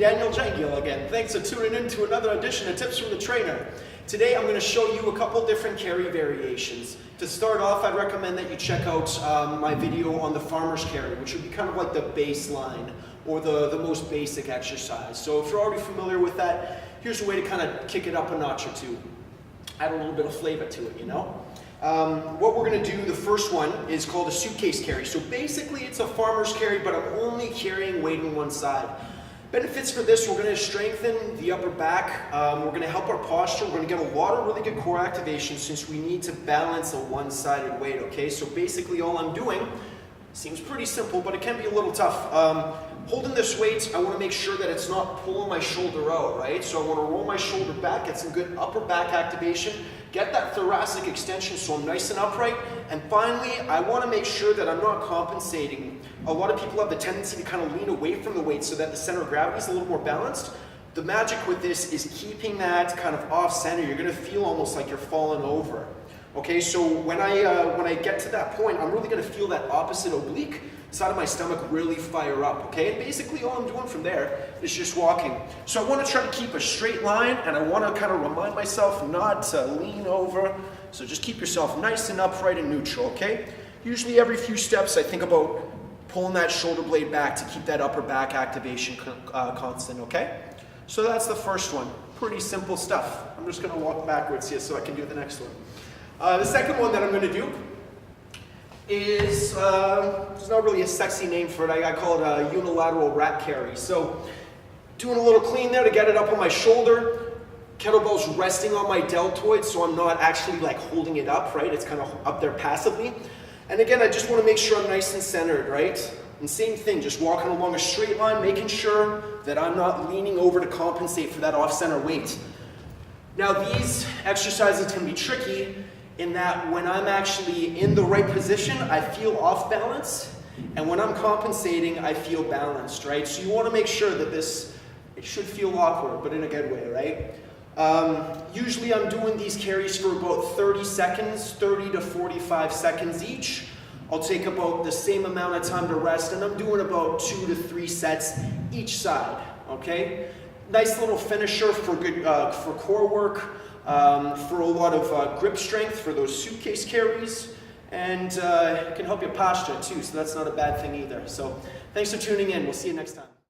Daniel Jangil again. Thanks for tuning in to another edition of Tips from the Trainer. Today I'm going to show you a couple different carry variations. To start off, I'd recommend that you check out my video on the farmer's carry, which would be kind of like the baseline or the most basic exercise. So if you're already familiar with that, here's a way to kind of kick it up a notch or two. Add a little bit of flavor to it, you know? What we're going to do, the first one, is called a suitcase carry. So basically it's a farmer's carry, but I'm only carrying weight on one side. Benefits for this, we're going to strengthen the upper back, we're going to help our posture, we're going to get a lot of really good core activation since we need to balance a one-sided weight, okay? So basically all I'm doing, seems pretty simple, but it can be a little tough. Holding this weight, I want to make sure that it's not pulling my shoulder out, right? So I want to roll my shoulder back, get some good upper back activation, get that thoracic extension so I'm nice and upright, and finally, I want to make sure that I'm not compensating. A lot of people have the tendency to kind of lean away from the weight so that the center of gravity is a little more balanced. The magic with this is keeping that kind of off-center. You're going to feel almost like you're falling over. Okay, so when I get to that point, I'm really going to feel that opposite oblique side of my stomach really fire up, okay? And basically all I'm doing from there is just walking. So I want to try to keep a straight line, and I want to kind of remind myself not to lean over. So just keep yourself nice and upright and neutral, okay? Usually every few steps I think about pulling that shoulder blade back to keep that upper back activation constant, okay? So that's the first one. Pretty simple stuff. I'm just going to walk backwards here so I can do the next one. The second one that I'm going to do is, there's not really a sexy name for it, I call it a unilateral rat carry. So doing a little clean there to get it up on my shoulder, kettlebell's resting on my deltoid so I'm not actually like holding it up, right? It's kind of up there passively. And again, I just want to make sure I'm nice and centered, right? And same thing, just walking along a straight line, making sure that I'm not leaning over to compensate for that off-center weight. Now these exercises can be tricky in that when I'm actually in the right position, I feel off balance, and when I'm compensating, I feel balanced, right? So you want to make sure that it should feel awkward, but in a good way, right? Usually I'm doing these carries for about 30 seconds, 30 to 45 seconds each. I'll take about the same amount of time to rest, and I'm doing about 2 to 3 sets each side, okay? Nice little finisher for good, for core work, for a lot of grip strength for those suitcase carries, and it can help your posture too, so that's not a bad thing either. So thanks for tuning in. We'll see you next time.